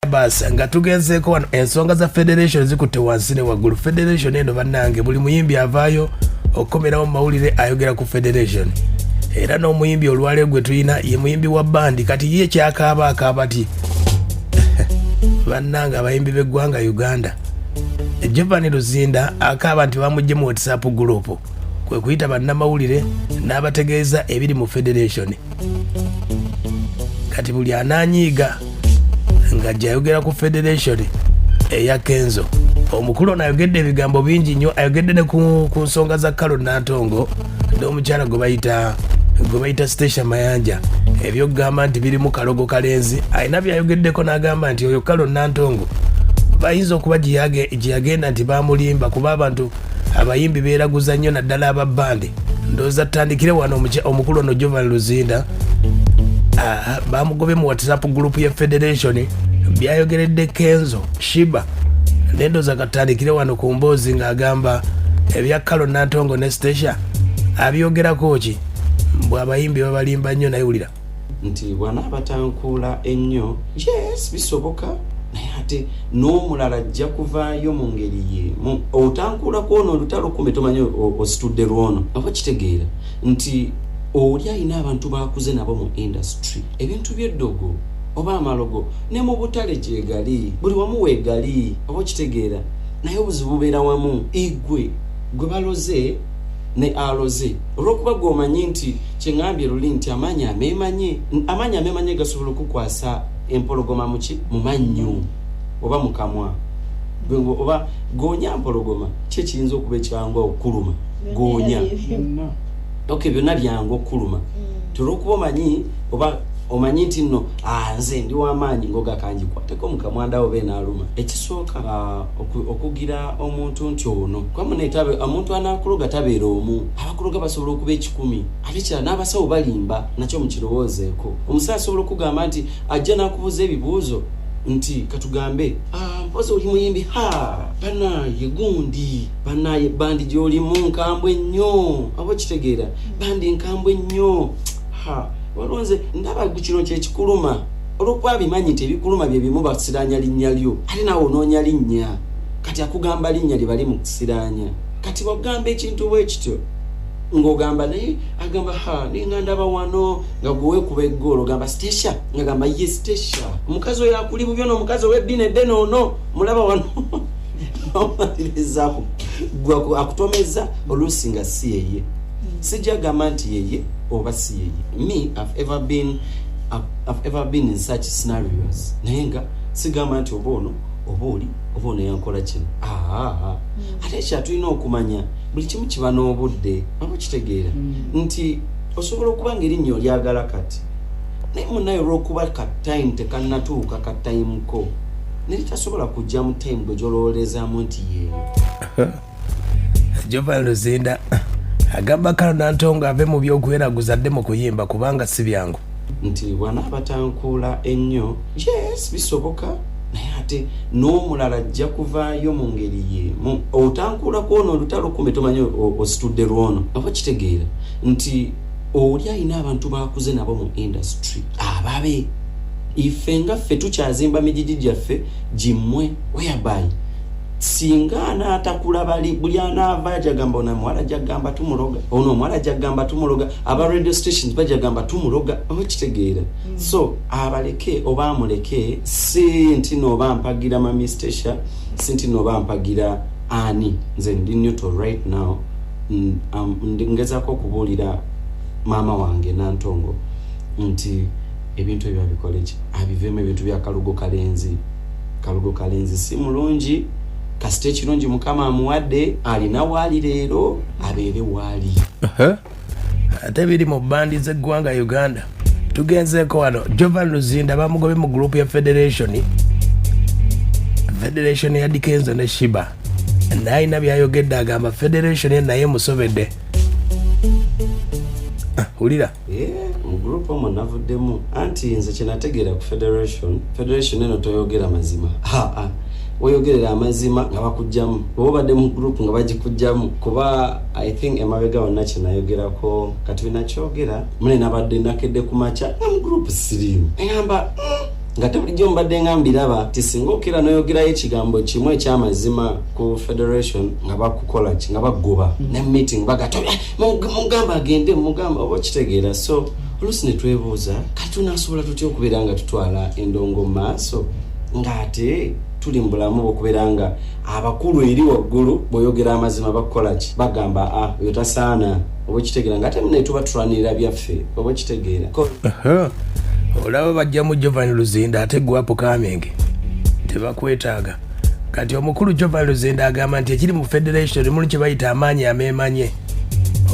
basa nga tugenzeeko wano ensonga za federation zikutte wansi ne waggulu. Federation eno bannange buli muyimbi avaayo okukomerawo mu mawulire ayogera ku federation. Era n'omuyimbi olwaleero gwe tulina ye muyimbi wa bandi kati ye kyakaaba ti bannange abayimbi b'eggwanga Uganda. Giovanni Luzinda akaaba nti bamugye mu WhatsApp group kwe kuyita bannamawulire n'abategeeza ebiri mu federation. Kati buli ananyiiga nga jayogera ku federation eya Kenzo. Omukulu n'ayogedde ebigambo bingi nnyo, ayogedde ne ku nsonga za Carol Nantongo n'omukyala gwe bayita Station Mayanja. Ebyo gamba nti biri mu kalogo kalenzi. Ayina byayogeddeko n'agamba nti oyo Carol Nantongo bayinza okuba gye yagenda nti bamulimba kuba abantu abayimbi beeraguza nnyo naddala ababbande. Ndowooza tutandikire wano omukulu ono Giovanni Luzinda bamugobye mu WhatsApp group ya federation byayogeredde Kenzo Shiba. Ndowooza katandikire wano ku mboozi ng'agamba ebya Carol Nantongo ne Station abyogerako ki mbw abayimbi babalimba nnyo naye wulira nti bw'anaabatankuula ennyo yes bisoboka naye ate n'omulala ajja kuvaayo mu ngeri ye otankuula kwono olutalo kume tomanyi ositudde lwono oba kitegeera nti oli alina abantu bakuze nabo mu industry ebintu by'eddogo oba amalogo ne mu butale gyegali buli wamu weegali oba kitegeera naye obuzibu bubeera wamu igwe gwe baloze ne aloze olw'okuba gwomanyi nti kyeŋŋambye luli nti amaanyi ameemanye gasobola okukwasa empologoma mu mannyo oba mu kamwa oba goonya mpologoma ki ekiyinza okuba ekyangu okuluma goonya byonna byangu okuluma olw'okuba omanyi oba omanyi nti nno nze ndi w'amaanyi ngogakanjikwateko mu kamwandawo be naaluma ekisooka okugira omuntu nti ono kwamunetabe omuntu anaakuloga tabeera omu abakuloga basobola okuba 10 ate kirala n'abasawo balimba nakyo mukirowoozeeko omusawo asobola okugamba nti ajja n'akubuuza ebibuuzo nti katugambe mpozi oli muyimbi banaye gundi banaye bandi gy'olimu nkambwe nnyo aba kitegeera bandi nkambwe nnyo walonze ndaba kino kyekikuluma olw'okuba bimanyi nti ebikuluma bye bimu basiraanya linnya lyo ate naawe onoonya linnya kati akugamba linnya lye bali mu kusiraanya kati wagamba ekintu bwe kityo ng'ogamba naye agamba ninga ndaba wano nga gwe kuba eggoolo ogamba Station ng'agamba ye Station omukazi oyo akuli bubyo n'omukazi ow'ebbinedde noono mulaba wano omalirizaako gwe akutomeza oluusi nga si yeye sijja gamba nti yeye oba si yeye. Me I've ever been in such scenarios naye nga sigamba nti oba ono yankola kino ate kyatulina okumanya buli kimu kiba n'obudde oba kitegeera nti osobola okuba ng'erinnya olyagala kati naye munnaye olw'okuba katime tekannatuuka katime ko naye tasobola kujja mu time gwe gy'olowooleezaamu nti yeeyo. Giovanni Luzinda agamba Carol Nantongo ave mu by'okweraguza adde mu kuyimba kubanga si byangu nti bw'anaabatankuula ennyo yes bisoboka naye ate n'omulala ajja kuvaayo mu ngeri ye otankuula kwono olutalo kume tomanyi ositudde lwono oba kitegeera nti oli alina abantu bakuze nabo mu industry ababe ife nga ffe tukyazimba mijiji gyaffe gimmwe whereby singa anaatakula buli anaava ajagamba ono omuwala jagamba tumuloga ono omuwala jagamba tumuloga aba radio stations bajagamba tumuloga oba kitegeera so abaleke oba amuleke si nti nooba mpagira Mami Station si nti nooba mpagira ani nze ndi neutral right now ngezaako okubuulira maama wange Nantongo nti ebintu ebyo abikole ki abiveemu ebintu bya kalugo kalenzi si mulungi kasite kirungi mukama amuwadde alina waali leero abeere waali ate biri mu bandi z'eggwanga Uganda. Tugenzeeko wano Giovanni Luzinda bamugobye mu group ya federation ya Kenzo ne Shiba nayina byayogedde agamba federation naye musobedde ulira mu group omwo navuddemu anti nze kyenategeera ku federation eno toyogera mazima oyogerera amazima nga bakujjamu oba badde mu group nga bagikujjamu kuba I think emabega wonna kyenayogerako kati binakyogera mune nabadde nakedde ku maca mu group sirimu engamba nga tebulijjo mbadde nga mbiraba tisinga okira noyogerayo ekigambo kimu ekyamazima ku federation nga bakukola ki nga bagoba ne meeting bagato mugamba agende mugamba oba kitegeera so oluusi ne twebuuza kati tunaasobola tutya okubeera nga tutwala endongo mu maaso ng'ate tuli mu bulamu bw'okubeera nga abakulu eri waggulu bw'oyogera amazima bakukola ki bagamba oyo tasaana oba kitegeera nga temu ne tuba tutwanirira byaffe oba kitegeera olaba bajja mu Jovan Luzinda ate gwapo kamenge tebakwetaaga kati omukulu Jovan Luzinda agamba nti ekiri mu federation mulu kye bayita amaanyi ameemanye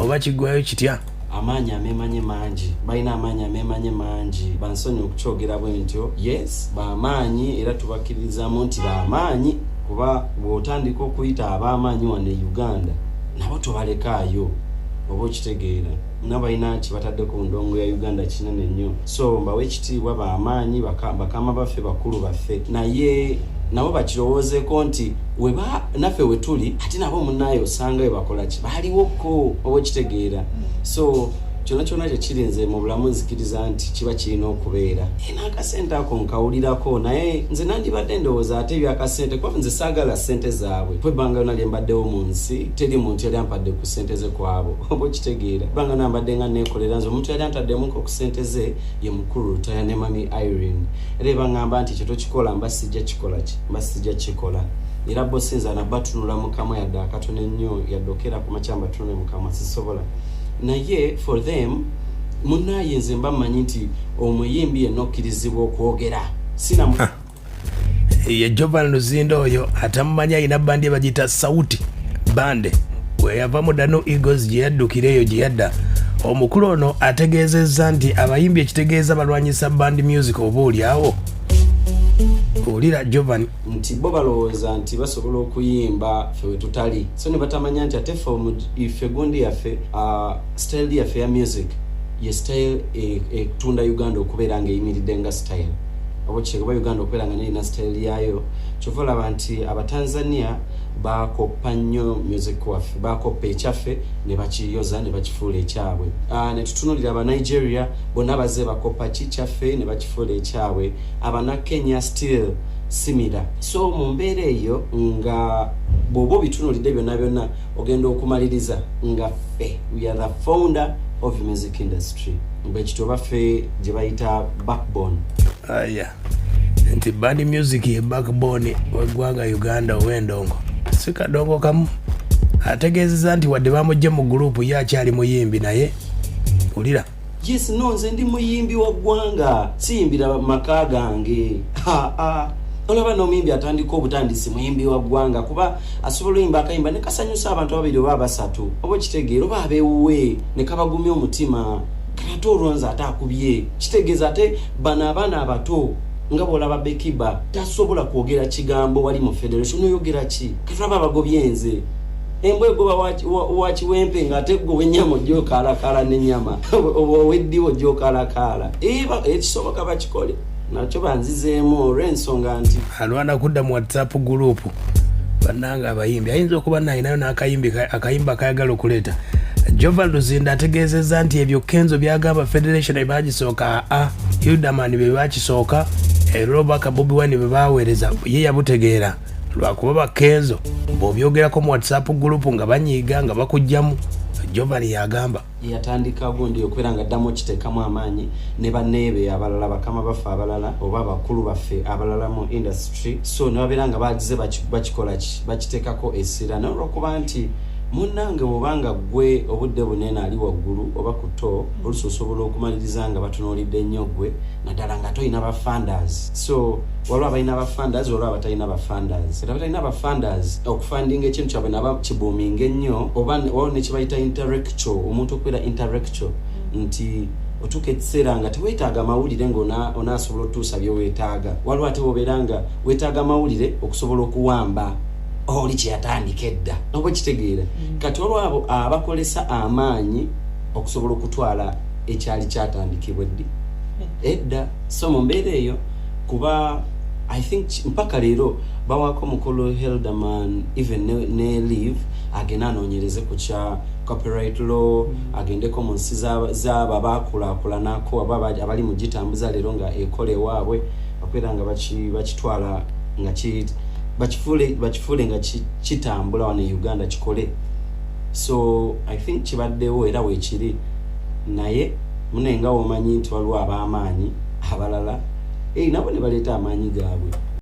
oba kiggwayo kitya amaanyi ameemanye mangi balina amaanyi ameemanye mangi bansonyi okukyogera bwe ntyo yes baamaanyi era tubakkiririzaamu nti baamaanyi kuba bw'otandika okuyita ab'amaanyi wano e Uganda nabo tobalekaayo oba okitegeera nabalina kibatadde ku ndongo ya Uganda kinene nnyo so mbawe ekitiibwa baamaanyi bakama baffe bakulu baffe naye nabo bakirowoozeeko nti naffe we tuli ate nabo munnaayo osanga we bakola ki baliwoko oba okitegeera so kyonna kyonna kyekirinze mu bulamu nzikiriza nti kiba kirina okubeera n'akasente ako nkawulirako naye nze nandibadde ndowooza ate ebyakasente kuba nze saagala ssente zaabwe kwebbanga yona lye mbaddewo mu nsi teri muntu yali ampadde ku ssente ze kwabo oba okitegeera ebbanga yona mbadde nga neekolera nze omuntu yali antaddemuko ku ssente ze ye mukulu Lutaya ne mami Irene era ebaŋŋamba nti kye tokikola mba sijja kikola ki mba sijja kikola era bo sinza nabatunula mukamwa yadde akatono ennyo yaddokera ku makya mbatunule mukamwa sisobola naye for them munnaye nze mba mmanyi nti omuyimbi yenna okkirizibwa okwogera sina ye Jovan Luzinda oyo atamumanyi alina bandi bagita sauti bande weyavamu Dano Eagles gye yaddukira eyo gye yadda omukulu ono ategeezezza nti abayimbi ekitegeeza balwanyisa band music oba oliawo olira Jovan nti bo balowooza nti basobola okuyimba ffe we tutali so ne batamanya nti ate ife gundi yaffe style yaffe ya music ye style etunda Uganda okubeera nga eyimiridde nga style oba kikuba Uganda okubeera nga neyina style yayo kyova olaba nti Abatanzania bakoppa nnyo music waffe bakoppa ekyaffe ne bakiyoza ne bakifuula ekyabwe ne tutunulira Abanigeria bonna bazze bakoppa kikyaffe ne bakifuula ekyabwe Abannakenya still similar so mu mbeera eyo nga bw'oba obitunulidde byonna byonna ogenda okumaliriza nga ffe we are the founder of the music industry bwekityo baffe gye bayita backbone nti band music ye backbone w'eggwanga Uganda ow'endongo si kadongo kamu ategeezezza nti wadde bamugye mu gurupu ye akyali muyimbi naye ulira yes no nze ndi muyimbi wa ggwanga siyimbira maka gange olaba n'omuyimbi atandika obutandisi muyimbi wa ggwanga kuba asobola oyimba akayimba ne kasanyusa abantu ababiri oba basatu oba kitegeera oba abeewuwe ne kabagumya omutima kati olwonza ate akubye kitegeeza ate bano abaana abato nga bw'olaba Bekiba tasobola kwogera kigambo wali mu federation oyogera ki kati olaba abagobye nze embwa egoba wakiwempe ng'ate gwe ennyama ojyokalakala n'ennyama oweddiwo ojyokalakala ekisoboka bakikole nakyo banzizeemu olw'ensonga nti alwana kudda mu WhatsApp group bannanga abayimbi ayinza okuba nayinayo n'akayimba kayagala okuleeta Jovan Luzinda ategeezezza nti ebyo Kenzo byagamba federation ebagisooka Hildaman bye bakisooka Robaka Bobi Wine bye baweereza ye yabutegeera lwakuba ba Kenzo bw'obyogerako mu WhatsApp group nga banyiiga nga bakujjamu Jovan yagamba yatandika gundi okubeera nga ddamu kiteekamu amaanyi ne banneebe abalala bakama baffe abalala oba abakulu baffe abalala mu industry so ne babeera nga bagize bakikola ki bakiteekako essira n'olwokuba nti munnange bw'obanga gwe obudde bunene ali waggulu oba ku to oluusi osobola okumaliriza nga batunuulidde nnyo gwe naddala nga toyina bafunders so waliwo abalina bafunders waliwo abatalina bafunders era abatalina bafunders okufandinga ekintu kyabwe naba kibuuminga ennyo oba waliwo ne kye bayita intellectual omuntu okubeera intellectual nti otuuka ekiseera nga teweetaaga mawulire ng'onaasobola otuusa bye weetaaga waliwo ate obeera nga weetaaga mawulire okusobola okuwamba oli kyeyatandika edda oba kitegeera kati olwabo abakolesa amaanyi okusobola okutwala ekyali kyatandikibwa edda so mu mbeera eyo kuba I think mpaka leero bawaako mukolo Hildaman even ne leave agenda anoonyereze ku kya copyright law agendeko mu nsi z'abo abakulaakulanako abali mu gitambuza leero nga ekola ewaabwe kubeera nga bakitwala nga bakifule nga kitambula wano e Uganda kikole. So I think kibaddewo era weekiri, naye munenga omanyi nti waliwo ab'amaanyi abalala nabo ne baleeta amaanyi gaabwe